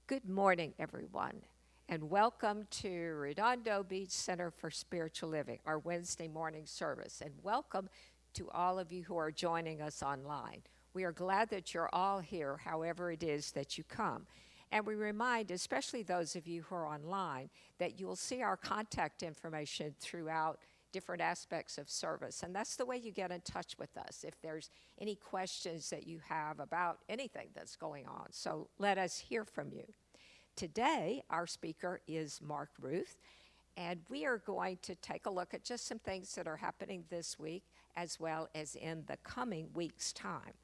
Good morning, everyone, and welcome to Redondo Beach Center for Spiritual Living, our Wednesday morning service. And welcome to all of you who are joining us online. We are glad that you're all here, however it is that you come. And we remind, especially those of you who are online, that you'll see our contact information throughout different aspects of service. And that's the way you get in touch with us if there's any questions that you have about anything that's going on. So let us hear from you. Today, our speaker is Mark Ruth, and we are going to take a look at just some things that are happening this week as well as in the coming week's time.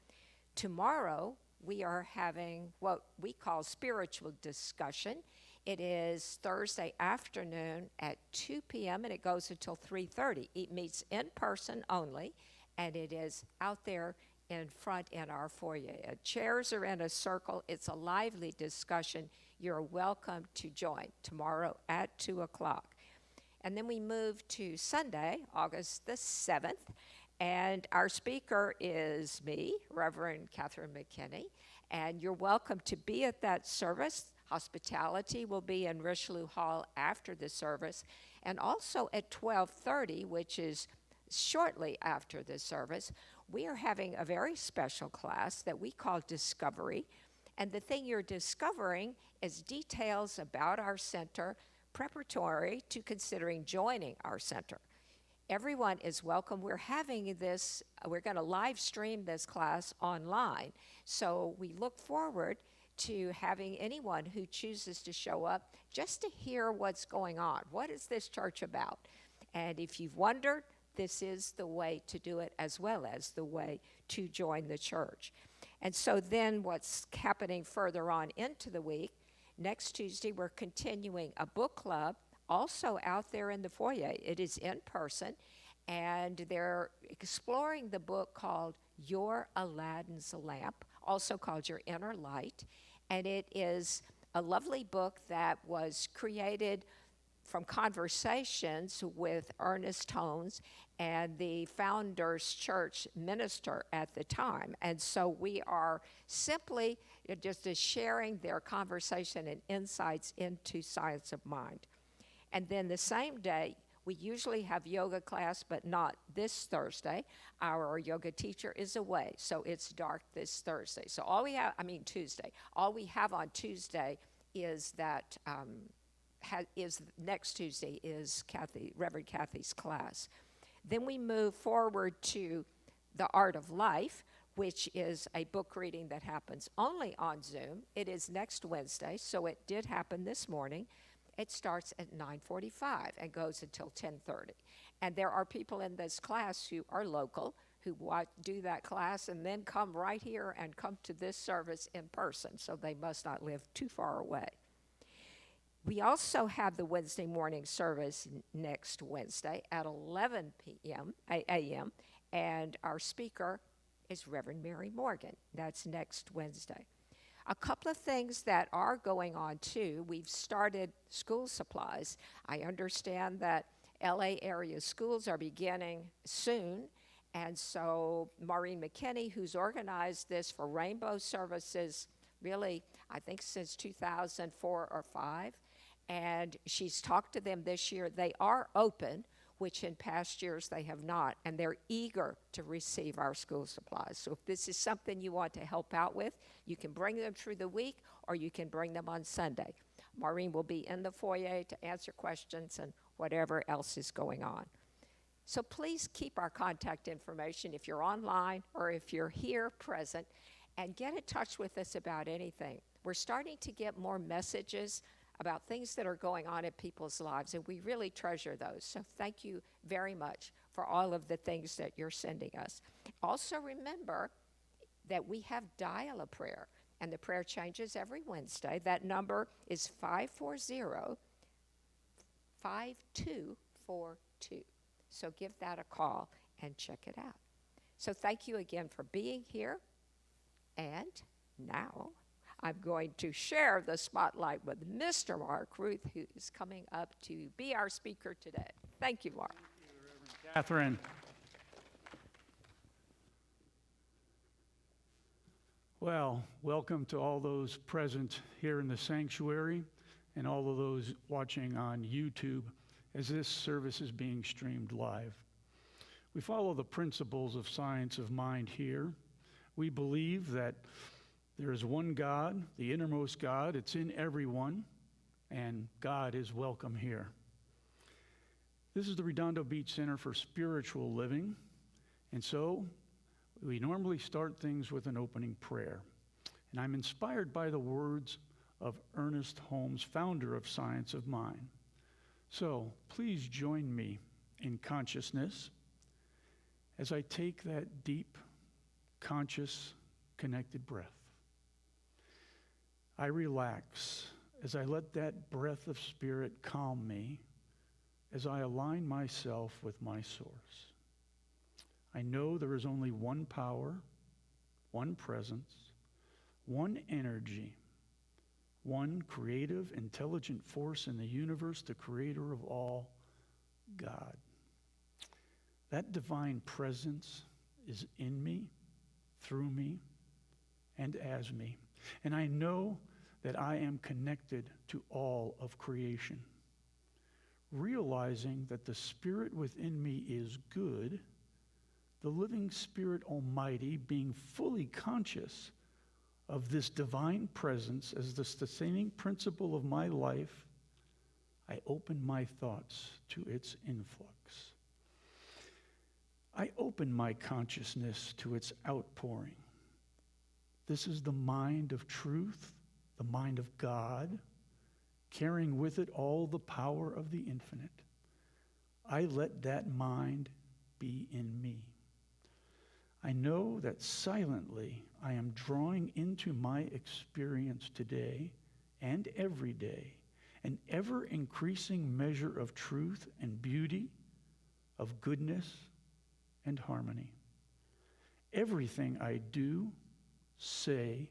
Tomorrow, we are having what we call spiritual discussion. It is Thursday afternoon at 2 p.m. and it goes until 3:30. It meets in person only, and it is out there in front in our foyer. Chairs are in a circle. It's a lively discussion. You're welcome to join tomorrow at 2 o'clock. And then we move to Sunday, August the 7th, and our speaker is me, Reverend Catherine McKinney, and you're welcome to be at that service. Hospitality will be in Richelieu Hall after the service, and also at 12:30, which is shortly after the service, we are having a very special class that we call Discovery, and the thing you're discovering is details about our center preparatory to considering joining our center. Everyone is welcome. We're going to live stream this class online, so we look forward to having anyone who chooses to show up just to hear what's going on. What is this church about? And if you've wondered, this is the way to do it as well as the way to join the church. And so then what's happening further on into the week, next Tuesday we're continuing a book club also out there in the foyer. It is in person, and they're exploring the book called Your Aladdin's Lamp, also called Your Inner Light. And it is a lovely book that was created from conversations with Ernest Holmes and the Founders Church minister at the time. And so we are simply just sharing their conversation and insights into science of mind. And then the same day, we usually have yoga class, but not this Thursday. Our yoga teacher is away, so it's dark this Thursday. So Tuesday. All we have on Tuesday is that next Tuesday is Reverend Kathy's class. Then we move forward to The Art of Life, which is a book reading that happens only on Zoom. It is next Wednesday, so it did happen this morning. It starts at 9:45 and goes until 10:30. And there are people in this class who are local, who do that class and then come right here and come to this service in person, so they must not live too far away. We also have the Wednesday morning service next Wednesday at 11 a.m., and our speaker is Reverend Mary Morgan. That's next Wednesday. A couple of things that are going on, too. We've started school supplies. I understand that LA area schools are beginning soon, and so Maureen McKinney, who's organized this for Rainbow Services, really, I think since 2004 or 5, and she's talked to them this year. They are open, which in past years they have not, and they're eager to receive our school supplies. So if this is something you want to help out with, you can bring them through the week or you can bring them on Sunday. Maureen will be in the foyer to answer questions and whatever else is going on. So please keep our contact information if you're online or if you're here present, and get in touch with us about anything. We're starting to get more messages about things that are going on in people's lives, and we really treasure those. So thank you very much for all of the things that you're sending us. Also remember that we have Dial-A-Prayer, and the prayer changes every Wednesday. That number is 540-5242. So give that a call and check it out. So thank you again for being here, and now I'm going to share the spotlight with Mr. Mark Ruth, who is coming up to be our speaker today. Thank you, Mark. Thank you, Reverend Catherine. Well, welcome to all those present here in the sanctuary and all of those watching on YouTube as this service is being streamed live. We follow the principles of science of mind here. We believe that there is one God, the innermost God. It's in everyone, and God is welcome here. This is the Redondo Beach Center for Spiritual Living, and so we normally start things with an opening prayer. And I'm inspired by the words of Ernest Holmes, founder of Science of Mind. So please join me in consciousness as I take that deep, conscious, connected breath. I relax as I let that breath of spirit calm me as I align myself with my source. I know there is only one power, one presence, one energy, one creative, intelligent force in the universe, the creator of all, God. That divine presence is in me, through me, and as me. And I know that I am connected to all of creation. Realizing that the spirit within me is good, the living Spirit Almighty, being fully conscious of this divine presence as the sustaining principle of my life, I open my thoughts to its influx. I open my consciousness to its outpouring. This is the mind of truth, the mind of God, carrying with it all the power of the infinite. I let that mind be in me. I know that silently I am drawing into my experience today and every day an ever-increasing measure of truth and beauty, of goodness and harmony. Everything I do, say,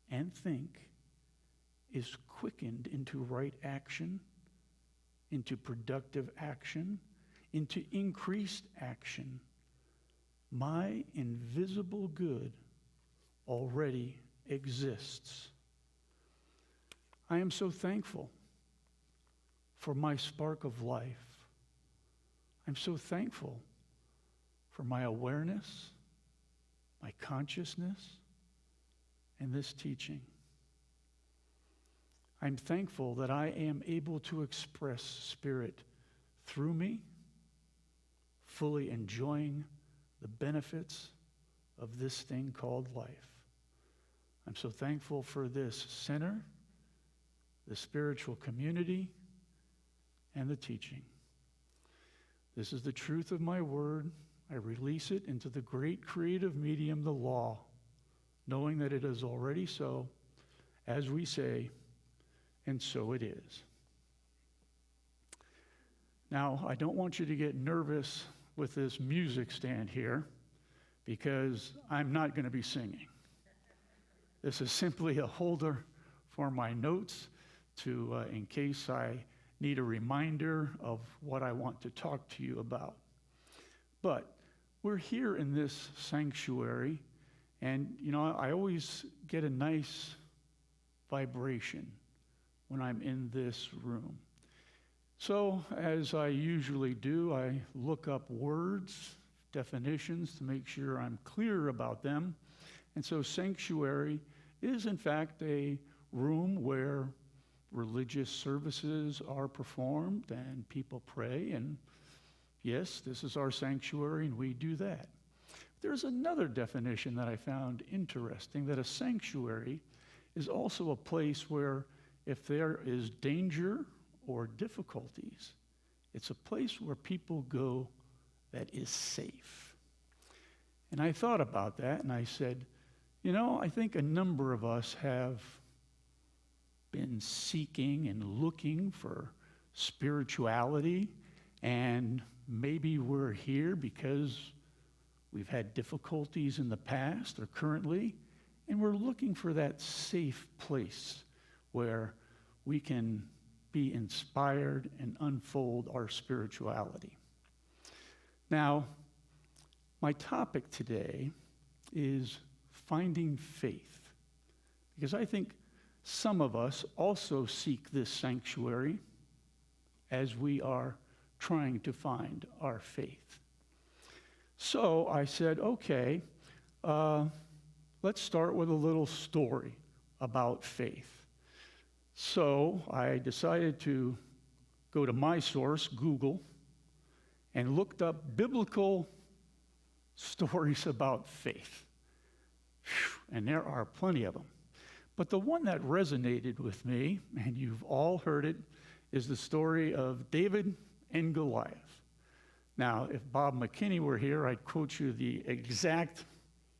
and think is quickened into right action, into productive action, into increased action. My invisible good already exists. I am so thankful for my spark of life. I'm so thankful for my awareness, my consciousness, and this teaching. I'm thankful that I am able to express Spirit through me, fully enjoying the benefits of this thing called life. I'm so thankful for this center, the spiritual community, and the teaching. This is the truth of my word. I release it into the great creative medium, the law, knowing that it is already so, as we say, and so it is. Now, I don't want you to get nervous with this music stand here, because I'm not going to be singing. This is simply a holder for my notes to, in case I need a reminder of what I want to talk to you about. But we're here in this sanctuary, and I always get a nice vibration when I'm in this room. So, as I usually do, I look up words, definitions to make sure I'm clear about them. And so sanctuary is in fact a room where religious services are performed and people pray. And yes, this is our sanctuary and we do that. There's another definition that I found interesting, that a sanctuary is also a place where if there is danger or difficulties, it's a place where people go that is safe. And I thought about that and I said, I think a number of us have been seeking and looking for spirituality, and maybe we're here because we've had difficulties in the past or currently, and we're looking for that safe place where we can be inspired and unfold our spirituality. Now, my topic today is finding faith. Because I think some of us also seek this sanctuary as we are trying to find our faith. So I said, okay, let's start with a little story about faith. So I decided to go to my source, Google, and looked up biblical stories about faith. And there are plenty of them. But the one that resonated with me, and you've all heard it, is the story of David and Goliath. Now, if Bob McKinney were here, I'd quote you the exact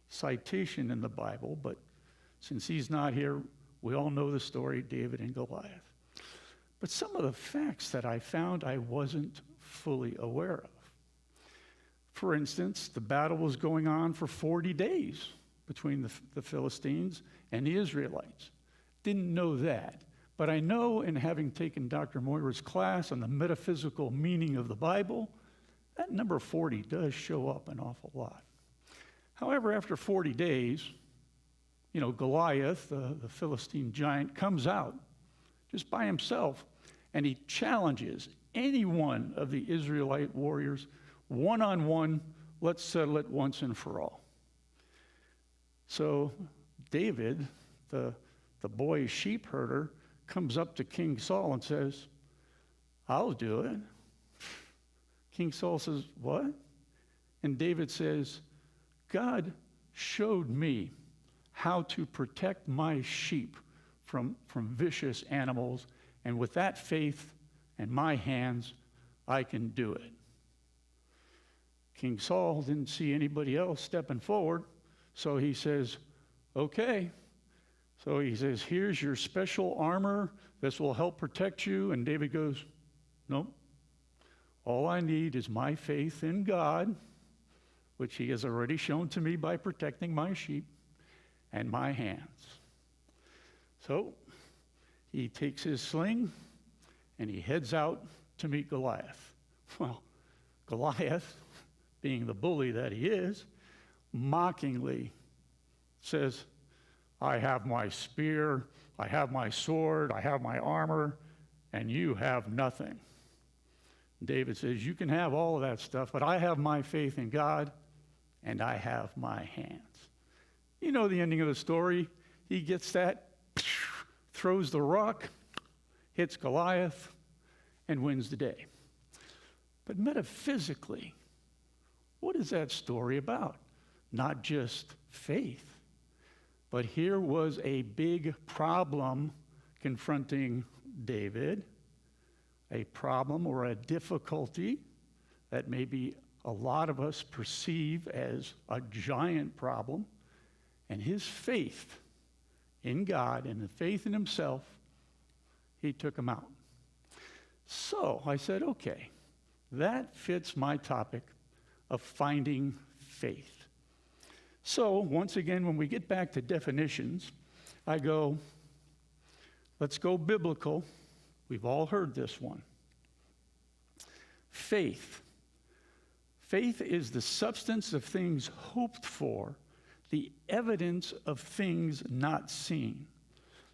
citation in the Bible, but since he's not here, we all know the story, David and Goliath. But some of the facts that I found I wasn't fully aware of. For instance, the battle was going on for 40 days between the Philistines and the Israelites. Didn't know that. But I know, in having taken Dr. Moira's class on the metaphysical meaning of the Bible, that number 40 does show up an awful lot. However, after 40 days, Goliath, the Philistine giant, comes out just by himself, and he challenges any one of the Israelite warriors one-on-one. Let's settle it once and for all. So David, the boy sheep herder, comes up to King Saul and says, I'll do it. King Saul says, what? And David says, God showed me how to protect my sheep from vicious animals, and with that faith and my hands, I can do it. King Saul didn't see anybody else stepping forward, so he says, okay. So he says, here's your special armor. This will help protect you. And David goes, nope. All I need is my faith in God, which he has already shown to me by protecting my sheep, and my hands. So he takes his sling and he heads out to meet Goliath. Well, Goliath, being the bully that he is, mockingly says, I have my spear, I have my sword, I have my armor, and you have nothing. David says, you can have all of that stuff, but I have my faith in God, and I have my hands. You know the ending of the story. He gets that, throws the rock, hits Goliath, and wins the day. But metaphysically, what is that story about? Not just faith, but here was a big problem confronting David, a problem or a difficulty that maybe a lot of us perceive as a giant problem, and his faith in God and the faith in himself, he took him out. So I said, okay, that fits my topic of finding faith. So once again, when we get back to definitions, I go, let's go biblical. We've all heard this one. Faith. Faith is the substance of things hoped for, the evidence of things not seen.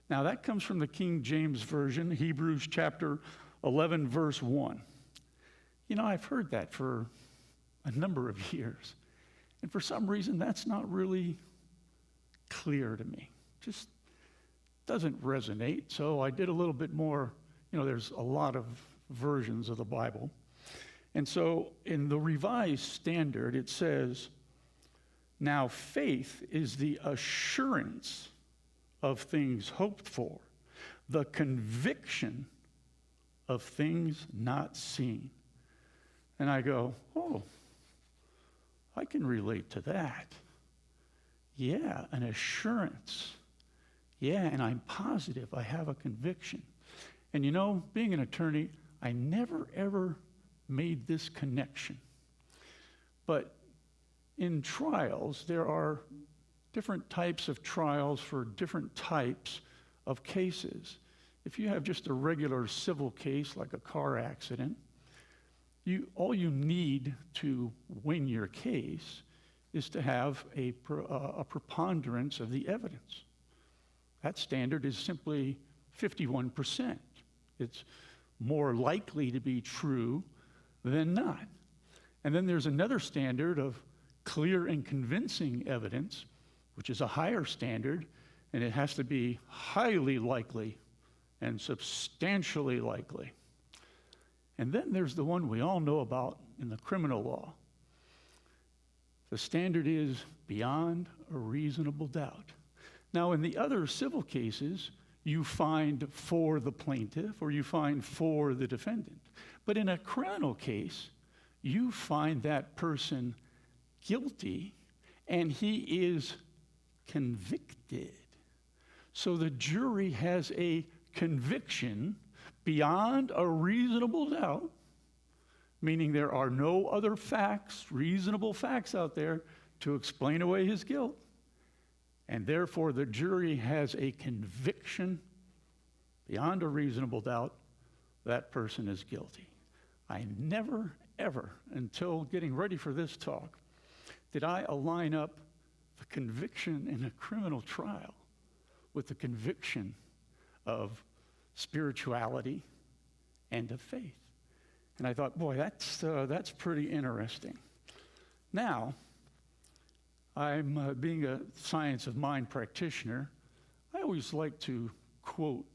Now that comes from the King James Version, Hebrews chapter 11, verse 1. I've heard that for a number of years. And for some reason, that's not really clear to me. Just doesn't resonate. So I did a little bit more. There's a lot of versions of the Bible. And so in the Revised Standard, it says, now faith is the assurance of things hoped for, the conviction of things not seen. And I go, oh, I can relate to that. Yeah, an assurance. Yeah, and I'm positive. I have a conviction. And being an attorney, I never, ever made this connection. But in trials, there are different types of trials for different types of cases. If you have just a regular civil case like a car accident, all you need to win your case is to have a preponderance of the evidence. That standard is simply 51%. It's more likely to be true than not. And then there's another standard of clear and convincing evidence, which is a higher standard, and it has to be highly likely and substantially likely. And then there's the one we all know about in the criminal law. The standard is beyond a reasonable doubt. Now, in the other civil cases, you find for the plaintiff or you find for the defendant. But in a criminal case, you find that person guilty and he is convicted. So the jury has a conviction beyond a reasonable doubt, meaning there are no other facts, reasonable facts out there to explain away his guilt. And therefore, the jury has a conviction beyond a reasonable doubt that person is guilty. I never, ever, until getting ready for this talk, did I align up the conviction in a criminal trial with the conviction of spirituality and of faith. And I thought, boy, that's pretty interesting. Now, I'm being a science of mind practitioner, I always like to quote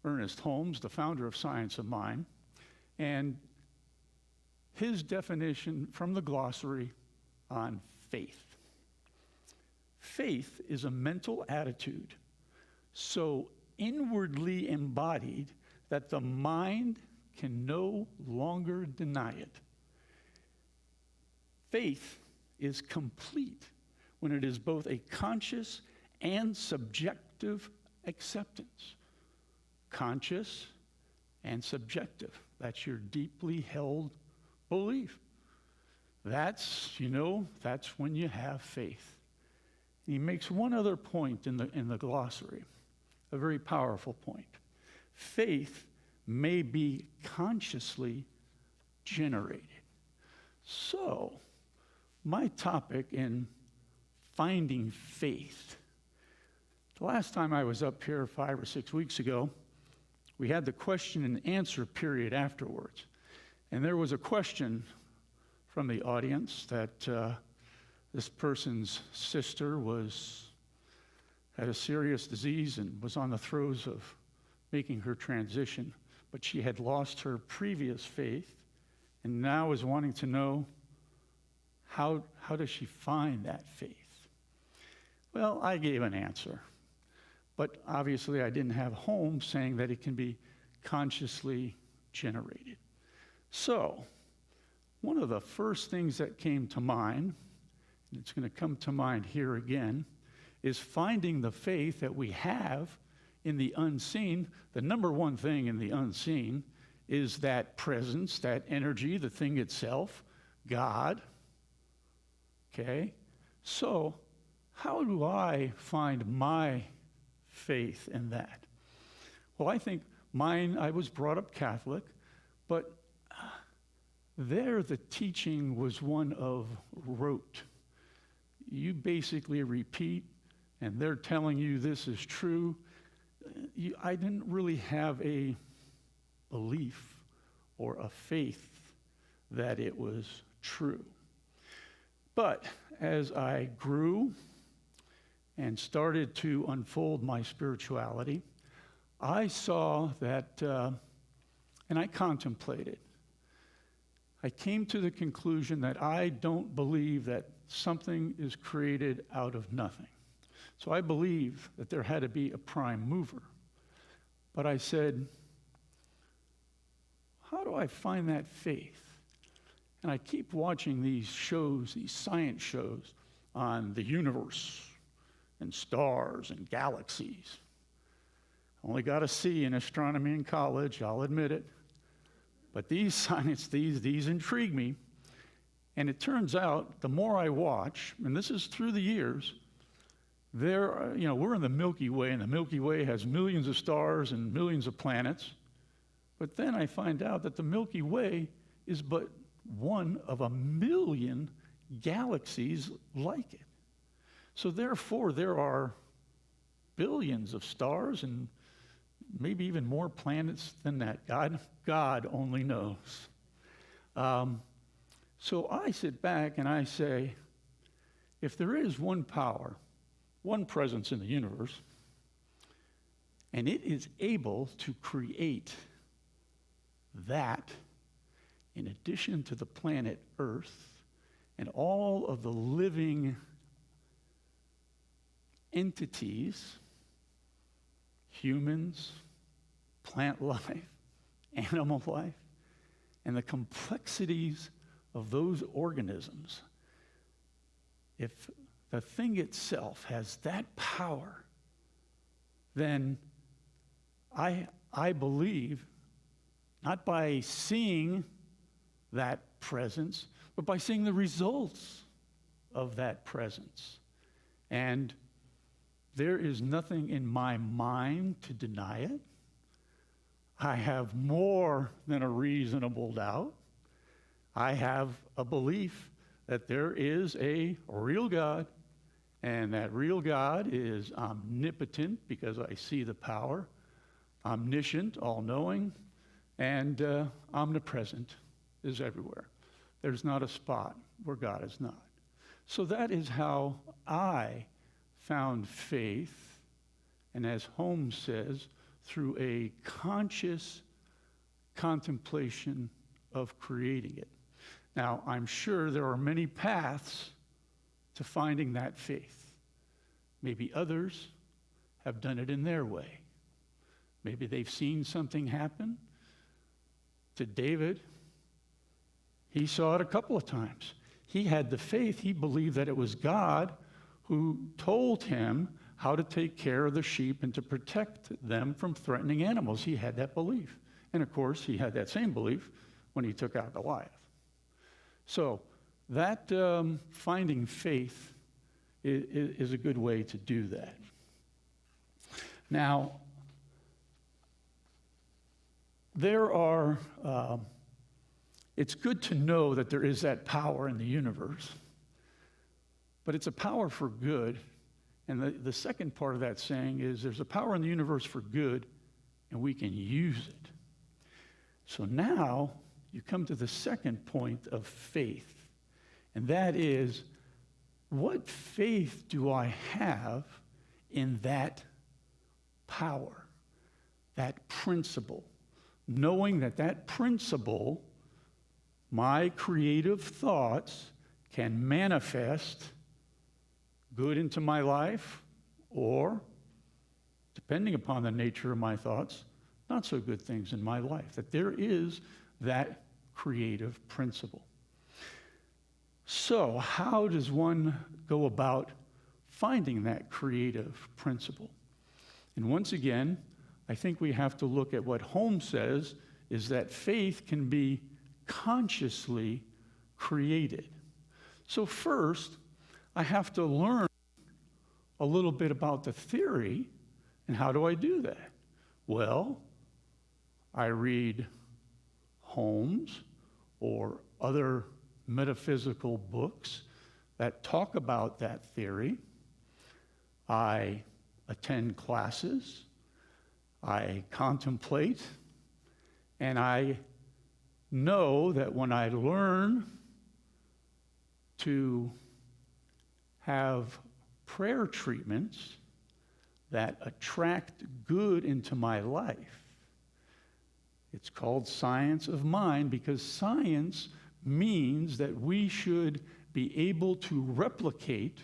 Ernest Holmes, the founder of Science of Mind, and his definition from the glossary on faith. Faith is a mental attitude so inwardly embodied that the mind can no longer deny it. Faith is complete when it is both a conscious and subjective acceptance. Conscious and subjective. That's your deeply held belief. That's when you have faith. He makes one other point in the glossary, a very powerful point. Faith may be consciously generated. So, my topic in finding faith. The last time I was up here 5 or 6 weeks ago, we had the question and answer period afterwards. And there was a question from the audience that this person's sister had a serious disease and was on the throes of making her transition, but she had lost her previous faith and now is wanting to know how does she find that faith? Well, I gave an answer, but obviously I didn't have Holmes saying that it can be consciously generated. So, one of the first things that came to mind, and it's going to come to mind here again, is finding the faith that we have in the unseen. The number one thing in the unseen is that presence, that energy, the thing itself, God. Okay? So, how do I find my faith in that? Well, I think mine, I was brought up Catholic, but there the teaching was one of rote. You basically repeat, and they're telling you this is true. I didn't really have a belief or a faith that it was true. But as I grew and started to unfold my spirituality, I saw that, and I contemplated. I came to the conclusion that I don't believe that something is created out of nothing. So I believe that there had to be a prime mover. But I said, how do I find that faith? And I keep watching these shows, these science shows on the universe and stars and galaxies. Only got a C in astronomy in college, I'll admit it. But these science, these intrigue me. And it turns out, the more I watch, and this is through the years, we're in the Milky Way, and the Milky Way has millions of stars and millions of planets. But then I find out that the Milky Way is but one of a million galaxies like it. So therefore, there are billions of stars and maybe even more planets than that. God only knows. So I sit back and I say, if there is one power, one presence in the universe, and it is able to create that in addition to the planet Earth and all of the living entities, humans, plant life, animal life, and the complexities of those organisms, if the thing itself has that power, then I believe, not by seeing that presence, but by seeing the results of that presence. And there is nothing in my mind to deny it. I have more than a reasonable doubt. I have a belief that there is a real God, and that real God is omnipotent because I see the power, omniscient, all-knowing, and omnipresent, is everywhere. There's not a spot where God is not. So that is how I found faith, and as Holmes says, through a conscious contemplation of creating it. Now, I'm sure there are many paths to finding that faith. Maybe others have done it in their way. Maybe they've seen something happen. To David, he saw it a couple of times. He had the faith. He believed that it was God who told him how to take care of the sheep and to protect them from threatening animals. He had that belief. And of course, he had that same belief when he took out Goliath. So that finding faith is a good way to do that. Now, there are, it's good to know that there is that power in the universe, but it's a power for good. And the second part of that saying is there's a power in the universe for good, and we can use it. So now you come to the second point of faith, and that is, what faith do I have in that power, that principle? Knowing that that principle, my creative thoughts, can manifest good into my life, or, depending upon the nature of my thoughts, not so good things in my life. That there is that creative principle. So, how does one go about finding that creative principle? And once again, I think we have to look at what Holmes says is that faith can be consciously created. So first, I have to learn a little bit about the theory, and how do I do that? Well, I read Holmes or other metaphysical books that talk about that theory. I attend classes, I contemplate, and I know that when I learn to have prayer treatments that attract good into my life, it's called science of mind, because science means that we should be able to replicate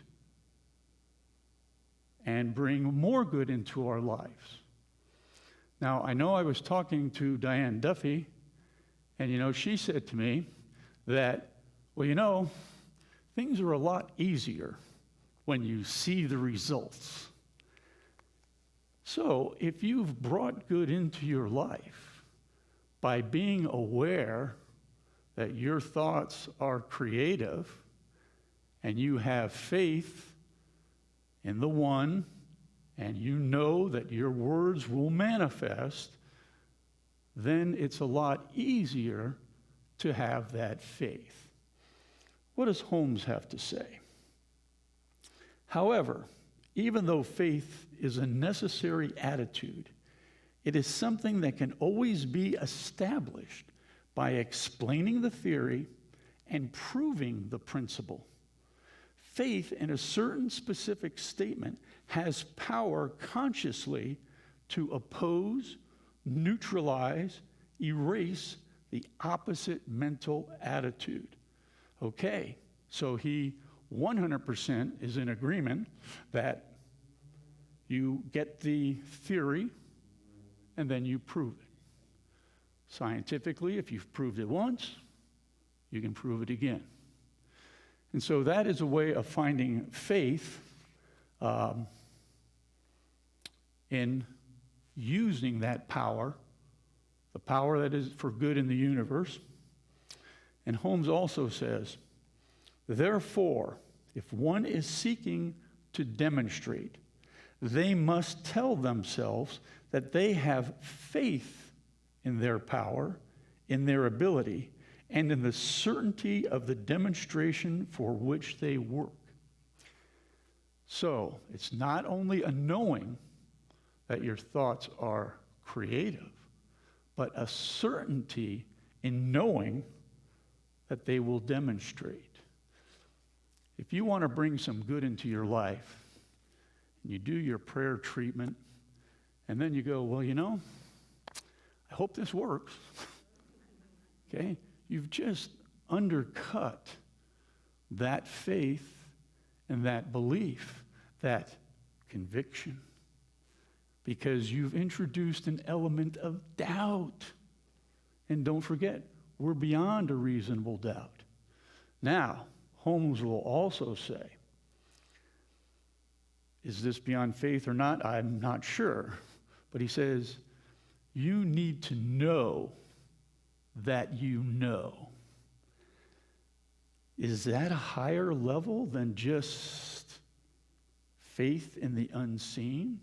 and bring more good into our lives. Now, I know I was talking to Diane Duffy, and she said to me that, well, things are a lot easier when you see the results. So, if you've brought good into your life by being aware that your thoughts are creative and you have faith in the one, and you know that your words will manifest, then it's a lot easier to have that faith. What does Holmes have to say? However, even though faith is a necessary attitude, it is something that can always be established by explaining the theory and proving the principle. Faith in a certain specific statement has power consciously to oppose, neutralize, erase the opposite mental attitude. Okay, so he 100% is in agreement that you get the theory and then you prove it. Scientifically, if you've proved it once, you can prove it again. And so that is a way of finding faith in using that power, the power that is for good in the universe. And Holmes also says, therefore, if one is seeking to demonstrate, they must tell themselves that they have faith in their power, in their ability, and in the certainty of the demonstration for which they work. So, it's not only a knowing that your thoughts are creative, but a certainty in knowing that they will demonstrate. If you want to bring some good into your life, and you do your prayer treatment, and then you go, well, you know, I hope this works. Okay? You've just undercut that faith and that belief, that conviction, because you've introduced an element of doubt. And don't forget, we're beyond a reasonable doubt. Now, Holmes will also say, is this beyond faith or not? I'm not sure. But he says, you need to know that you know. Is that a higher level than just faith in the unseen?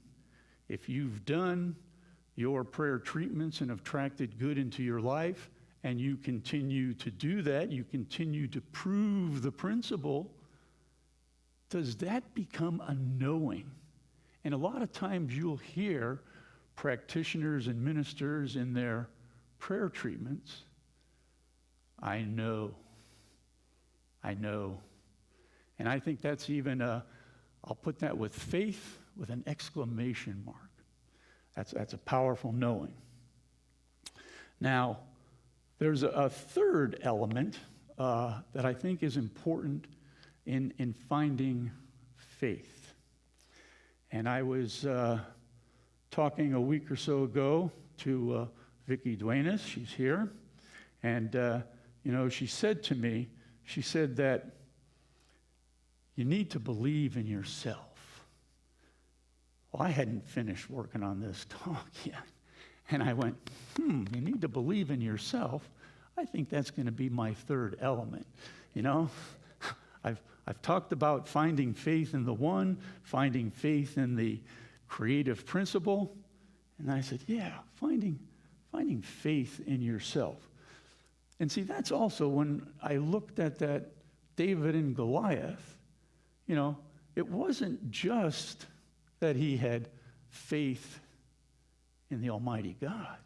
If you've done your prayer treatments and have attracted good into your life, and you continue to do that, you continue to prove the principle, does that become a knowing? And a lot of times you'll hear practitioners and ministers in their prayer treatments, I know. And I think that's even I'll put that with faith with an exclamation mark. That's a powerful knowing. Now, there's a third element that I think is important in finding faith. And I was talking a week or so ago to Vicki Duenas. She's here. And, she said to me, she said that you need to believe in yourself. Well, I hadn't finished working on this talk yet. And I went, you need to believe in yourself. I think that's going to be my third element. I've talked about finding faith in the one, finding faith in the creative principle. And I said, yeah, finding faith in yourself. And see, that's also when I looked at that David and Goliath, it wasn't just that he had faith in the Almighty God.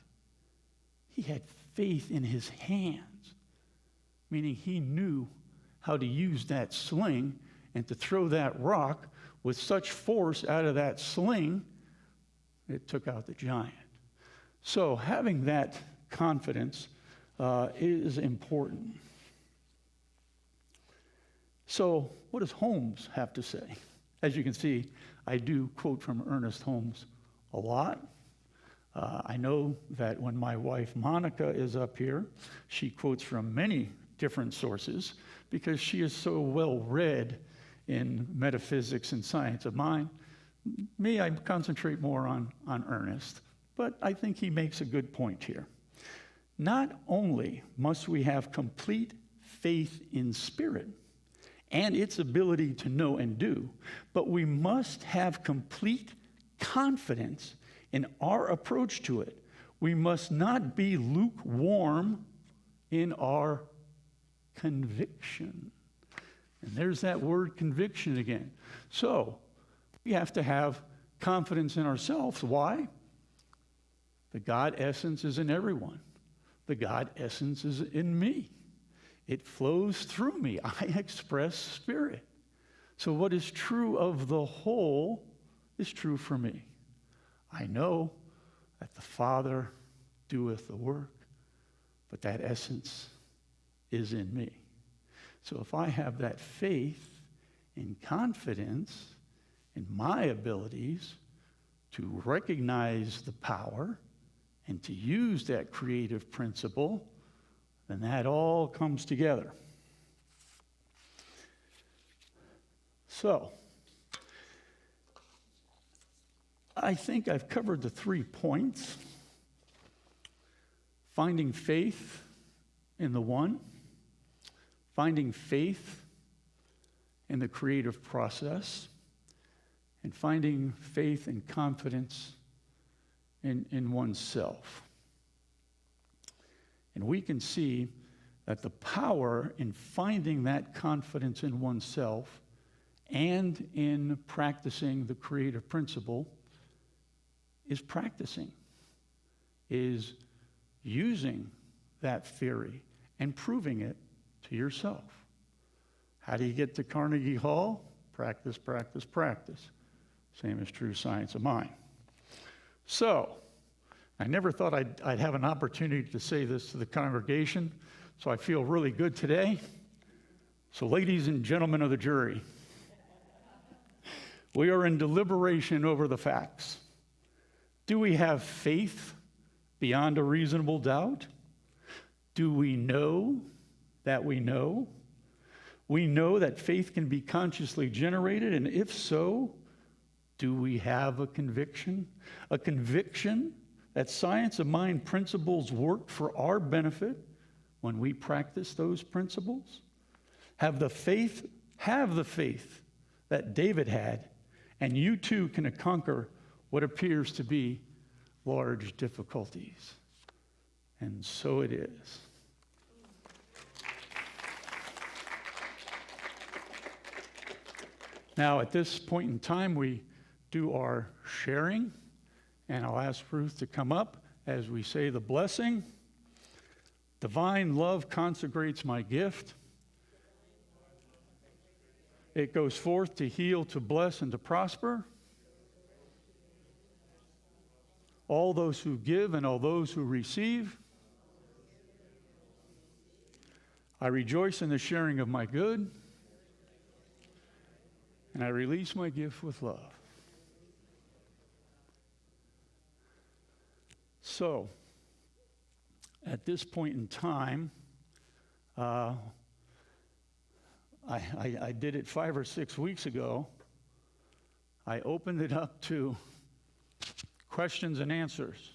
He had faith in his hands, meaning he knew how to use that sling and to throw that rock with such force out of that sling, it took out the giant. So having that confidence is important. So what does Holmes have to say? As you can see, I do quote from Ernest Holmes a lot. I know that when my wife Monica is up here, she quotes from many different sources because she is so well read in metaphysics and science of mind. Me, I concentrate more on Ernest, but I think he makes a good point here. Not only must we have complete faith in spirit and its ability to know and do, but we must have complete confidence in our approach to it. We must not be lukewarm in our conviction. And there's that word conviction again. So we have to have confidence in ourselves. Why? The God essence is in everyone. The God essence is in me. It flows through me. I express spirit. So what is true of the whole is true for me. I know that the Father doeth the work, but that essence is in me. So if I have that faith and confidence in my abilities to recognize the power and to use that creative principle, then that all comes together. So, I think I've covered the 3 points. Finding faith in the one, finding faith in the creative process, and finding faith and confidence in oneself. And we can see that the power in finding that confidence in oneself and in practicing the creative principle is practicing, is using that theory and proving it to yourself. How do you get to Carnegie Hall? Practice, practice, practice. Same is true science of mind. So, I never thought I'd have an opportunity to say this to the congregation, so I feel really good today. So, ladies and gentlemen of the jury, we are in deliberation over the facts. Do we have faith beyond a reasonable doubt? Do we know that we know? We know that faith can be consciously generated, and if so, do we have a conviction? A conviction that science of mind principles work for our benefit when we practice those principles? Have the faith that David had, and you too can conquer what appears to be large difficulties. And so it is. Now, at this point in time, we do our sharing, and I'll ask Ruth to come up as we say the blessing. Divine love consecrates my gift. It goes forth to heal, to bless, and to prosper. All those who give and all those who receive. I rejoice in the sharing of my good, and I release my gift with love. So, at this point in time, I did it 5 or 6 weeks ago. I opened it up to questions and answers.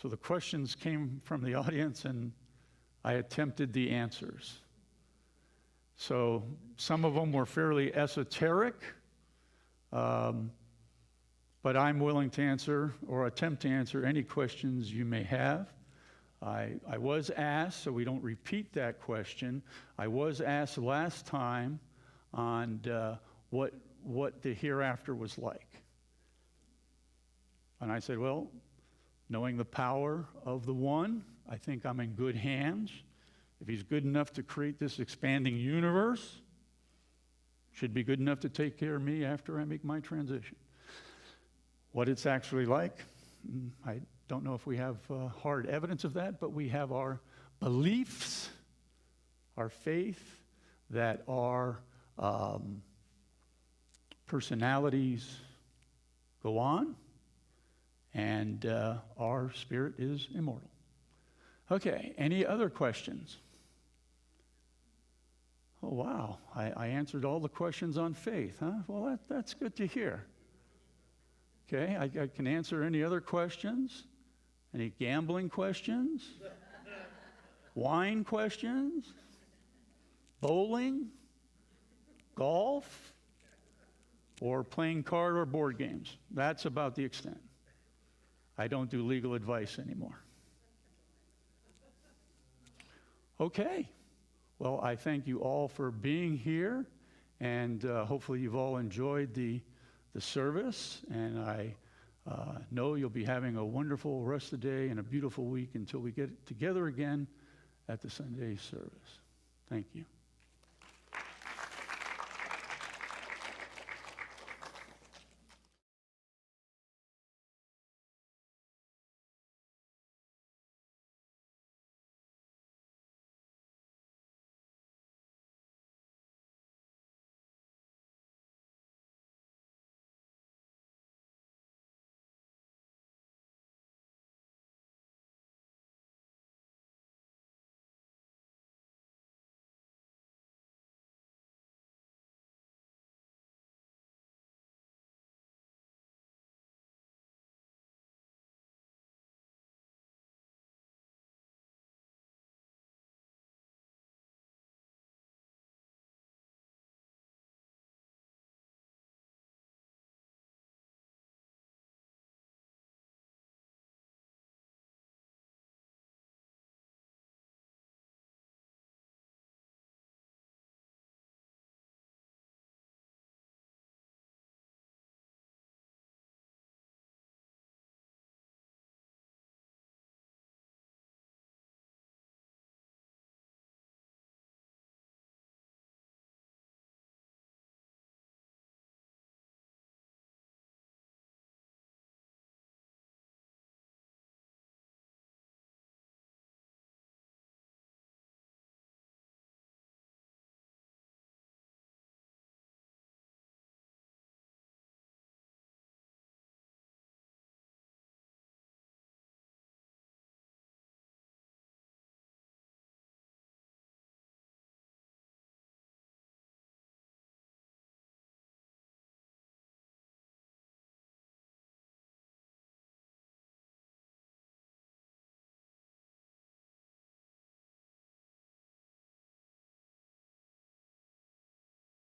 So the questions came from the audience, and I attempted the answers. So some of them were fairly esoteric, but I'm willing to answer or attempt to answer any questions you may have. I was asked, so we don't repeat that question, I was asked last time on what the hereafter was like. And I said, well, knowing the power of the one, I think I'm in good hands. If he's good enough to create this expanding universe, should be good enough to take care of me after I make my transition. What it's actually like, I don't know if we have hard evidence of that, but we have our beliefs, our faith, that our personalities go on, and our spirit is immortal. Okay, any other questions? Oh, wow, I answered all the questions on faith, huh? Well, that's good to hear. Okay, I can answer any other questions? Any gambling questions? Wine questions? Bowling? Golf? Or playing card or board games? That's about the extent. I don't do legal advice anymore. Okay. Well, I thank you all for being here, and hopefully you've all enjoyed the service, and I know you'll be having a wonderful rest of the day and a beautiful week until we get together again at the Sunday service. Thank you.